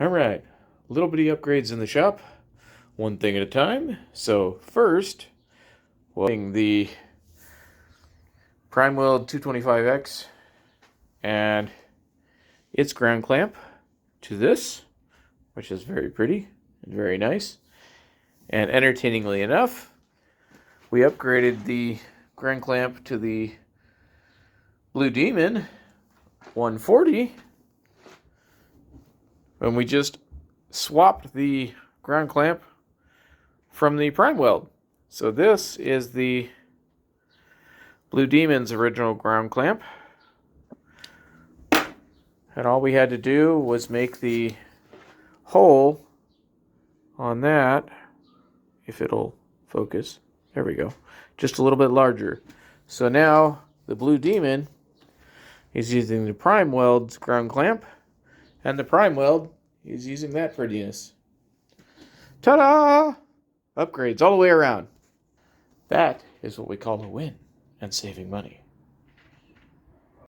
Alright, little bitty upgrades in the shop, one thing at a time. So first, we'll the primeweld 225X and its ground clamp to this, which is very pretty and very nice. And entertainingly enough, we upgraded the ground clamp to the Blue Demon 140, and we just swapped the ground clamp from the primeweld. So this is the Blue Demon's original ground clamp, and all we had to do was make the hole on that, if it'll focus, there we go, just a little bit larger. So now the Blue Demon is using the primeweld's ground clamp, and the primeweld is using that prettiness. Ta-da! Upgrades all the way around. That is what we call a win and saving money.